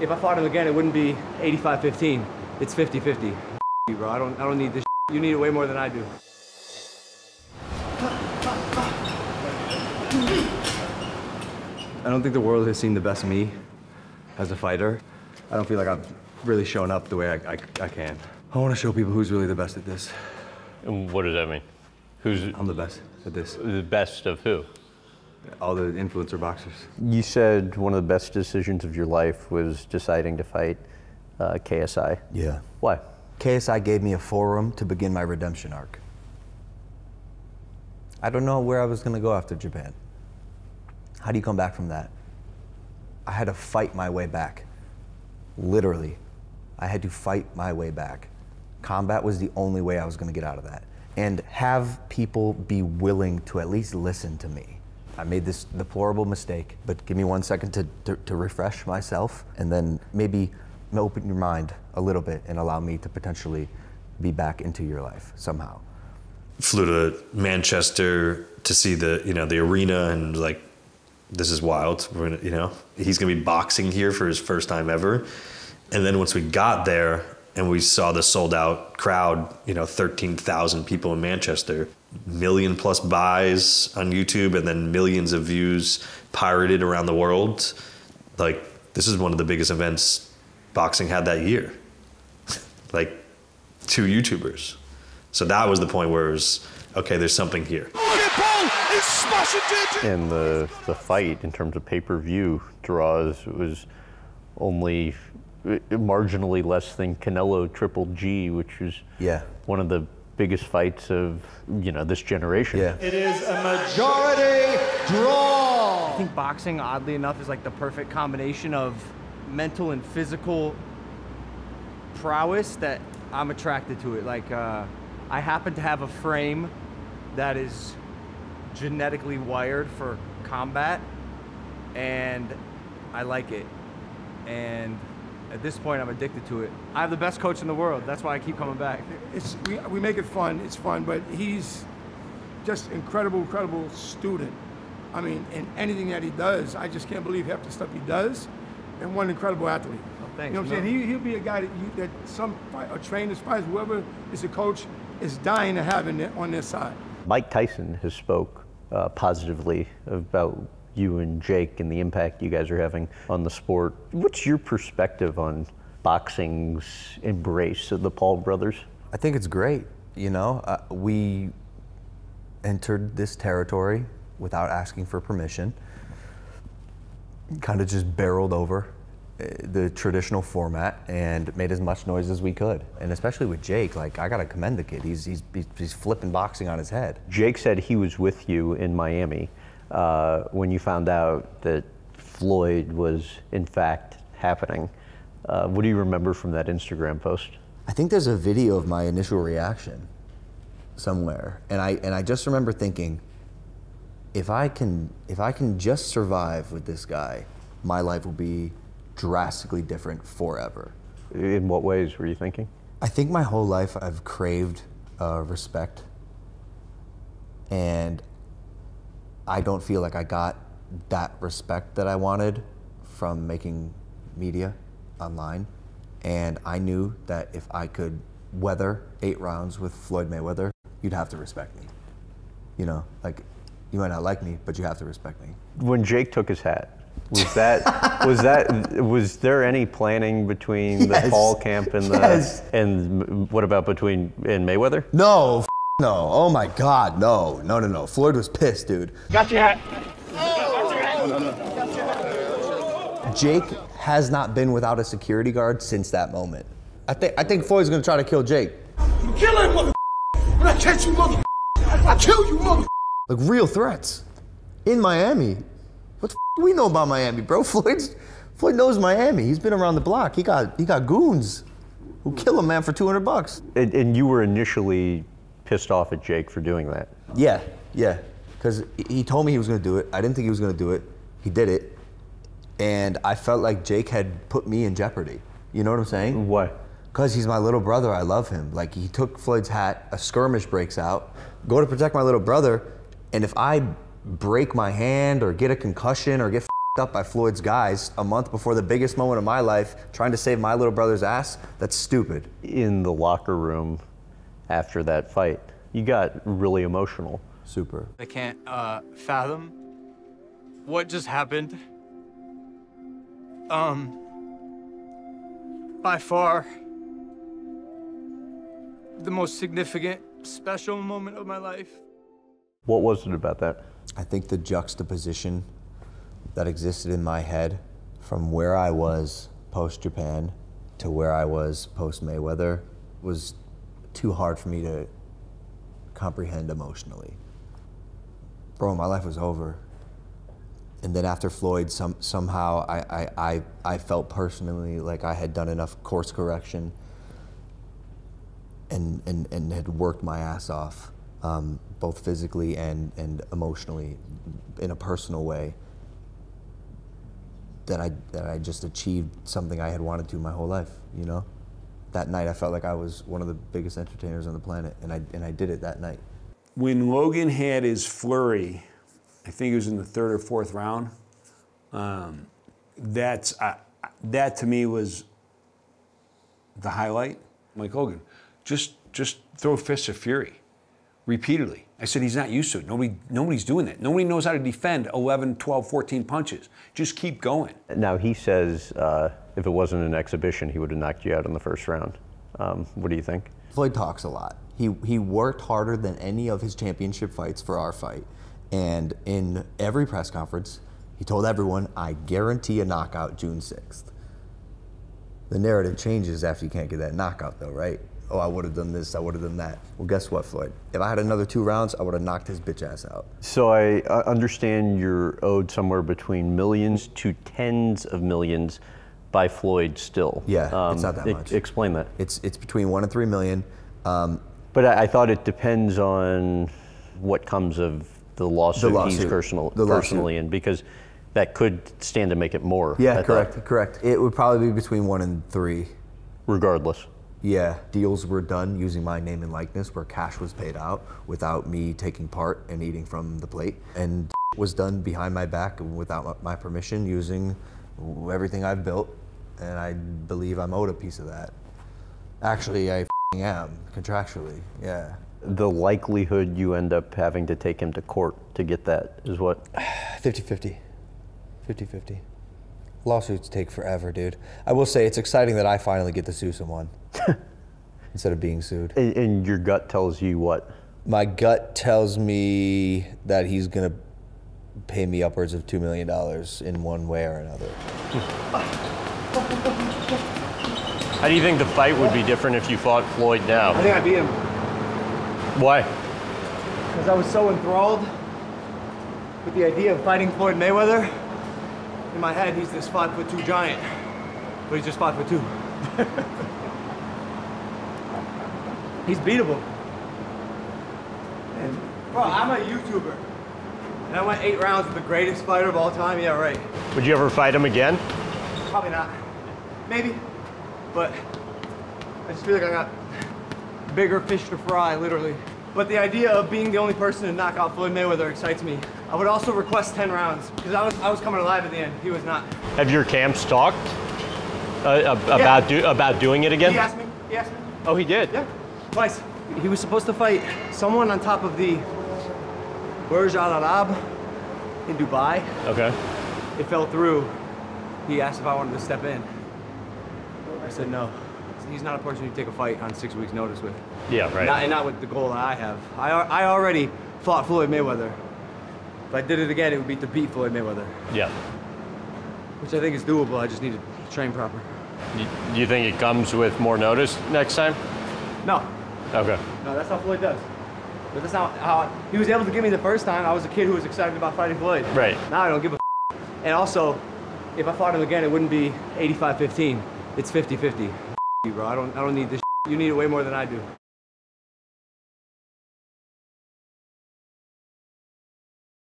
If I fought him again, it wouldn't be 85-15. It's 50-50. Bro, I don't need this. You need it way more than I do. I don't think the world has seen the best me as a fighter. I don't feel like I've really shown up the way I can. I want to show people who's really the best at this. And what does that mean? I'm the best at this. The best of who? All the influencer boxers. You said one of the best decisions of your life was deciding to fight KSI. Yeah. Why? KSI gave me a forum to begin my redemption arc. I don't know where I was gonna go after Japan. How do you come back from that? I had to fight my way back. Literally, I had to fight my way back. Combat was the only way I was gonna get out of that. And have people be willing to at least listen to me. I made this deplorable mistake, but give me 1 second to refresh myself, and then maybe open your mind a little bit and allow me to potentially be back into your life somehow. Flew to Manchester to see the, the arena, and like, this is wild. We're gonna, he's gonna be boxing here for his first time ever. And then once we got there and we saw the sold out crowd, 13,000 people in Manchester, million+ buys on YouTube, and then millions of views pirated around the world. Like, this is one of the biggest events boxing had that year. Like, 2 YouTubers. So that was the point where it was, okay, there's something here. Logan Paul is smashing JJ! And the fight, in terms of pay-per-view draws, was only marginally less than Canelo Triple G, which was one of the biggest fights of this generation. Yeah. It is a majority draw. I think boxing, oddly enough, is like the perfect combination of mental and physical prowess that I'm attracted to it. Like, I happen to have a frame that is genetically wired for combat, and I like it. And at this point, I'm addicted to it. I have the best coach in the world. That's why I keep coming back. We make it fun. It's fun, but he's just incredible student. I mean, in anything that he does, I just can't believe half the stuff he does. And one incredible athlete. Oh, thanks. You know what I'm saying? He'll be a guy that some trainers, fighters, whoever is a coach, is dying to have on their side. Mike Tyson has spoke positively about you and Jake and the impact you guys are having on the sport. What's your perspective on boxing's embrace of the Paul brothers? I think it's great. We entered this territory without asking for permission. Kind of just barreled over the traditional format and made as much noise as we could. And especially with Jake, like, I gotta commend the kid. He's flipping boxing on his head. Jake said he was with you in Miami when you found out that Floyd was in fact happening. What do you remember from that Instagram post? I think there's a video of my initial reaction somewhere, and I just remember thinking, if I can just survive with this guy, my life will be drastically different forever. In what ways were you thinking? I think my whole life I've craved respect, and I don't feel like I got that respect that I wanted from making media online. And I knew that if I could weather 8 rounds with Floyd Mayweather, you'd have to respect me. Like, you might not like me, but you have to respect me. When Jake took his hat, was there any planning between the Paul camp and and what about between Mayweather? No, no. Oh my God, no. Floyd was pissed, dude. Got your hat. Jake has not been without a security guard since that moment. I think Floyd's gonna try to kill Jake. You kill him, mother. When I catch you, mother. I kill you, mother. Like, real threats in Miami. What the do we know about Miami, bro? Floyd knows Miami. He's been around the block. He got goons who kill a man for $200. And you were initially pissed off at Jake for doing that. Yeah. Because he told me he was gonna do it. I didn't think he was gonna do it. He did it. And I felt like Jake had put me in jeopardy. You know what I'm saying? Why? Because he's my little brother. I love him. Like, he took Floyd's hat, a skirmish breaks out, go to protect my little brother, and if I break my hand or get a concussion or get up by Floyd's guys a month before the biggest moment of my life, trying to save my little brother's ass, that's stupid. In the locker room after that fight, you got really emotional. Super. I can't fathom what just happened. By far, the most significant, special moment of my life. What was it about that? I think the juxtaposition that existed in my head from where I was post-Japan to where I was post-Mayweather was too hard for me to comprehend emotionally. Bro, my life was over. And then after Floyd, somehow I felt personally like I had done enough course correction and had worked my ass off, both physically and emotionally, in a personal way, that I just achieved something I had wanted to my whole life, you know? That night I felt like I was one of the biggest entertainers on the planet, and I did it that night. When Logan had his flurry, I think it was in the 3rd or 4th round, that to me was the highlight. I'm like, Logan, just throw fists of fury repeatedly. I said, he's not used to it. Nobody's doing that. Nobody knows how to defend 11, 12, 14 punches. Just keep going. Now he says if it wasn't an exhibition, he would have knocked you out in the first round. What do you think? Floyd talks a lot. He worked harder than any of his championship fights for our fight. And in every press conference, he told everyone, I guarantee a knockout June 6th. The narrative changes after you can't get that knockout though, right? Oh, I would have done this, I would have done that. Well, guess what, Floyd? If I had another 2 rounds, I would have knocked his bitch ass out. So I understand you're owed somewhere between millions to tens of millions by Floyd still. Yeah, it's not that much. Explain that. It's between 1 and 3 million. But I thought it depends on what comes of the lawsuit he's personally in, because that could stand to make it more. Yeah, correct. It would probably be between 1 and 3. Regardless. Yeah, deals were done using my name and likeness where cash was paid out without me taking part and eating from the plate. And was done behind my back without my permission using everything I've built. And I believe I'm owed a piece of that. Actually, I am, contractually, yeah. The likelihood you end up having to take him to court to get that is what? 50-50. 50-50. Lawsuits take forever, dude. I will say it's exciting that I finally get to sue someone instead of being sued. And your gut tells you what? My gut tells me that he's gonna pay me upwards of $2 million in one way or another. How do you think the fight would be different if you fought Floyd now? I think I beat him. Why? Because I was so enthralled with the idea of fighting Floyd Mayweather. In my head, he's this 5'2" giant, but he's just 5'2". He's beatable. And bro, I'm a YouTuber, and I went 8 rounds with the greatest fighter of all time. Yeah, right. Would you ever fight him again? Probably not. Maybe, but I just feel like I got bigger fish to fry, literally. But the idea of being the only person to knock out Floyd Mayweather excites me. I would also request 10 rounds, because I was coming alive at the end. He was not. Have your camps talked about doing it again? He asked me. Oh, he did? Yeah, twice. He was supposed to fight someone on top of the Burj Al Arab in Dubai. Okay. It fell through. He asked if I wanted to step in. I said no. He's not a person you take a fight on 6 weeks' notice with. Yeah, right. And not with the goal that I have. I already fought Floyd Mayweather. If I did it again, it would be to beat Floyd Mayweather. Yeah. Which I think is doable. I just need to train proper. Do you think it comes with more notice next time? No. Okay. No, that's how Floyd does. But that's not how he was able to give me the first time. I was a kid who was excited about fighting Floyd. Right. Now I don't give a And also, if I fought him again, it wouldn't be 85-15. It's 50-50. Bro, I don't need this. You need it way more than I do.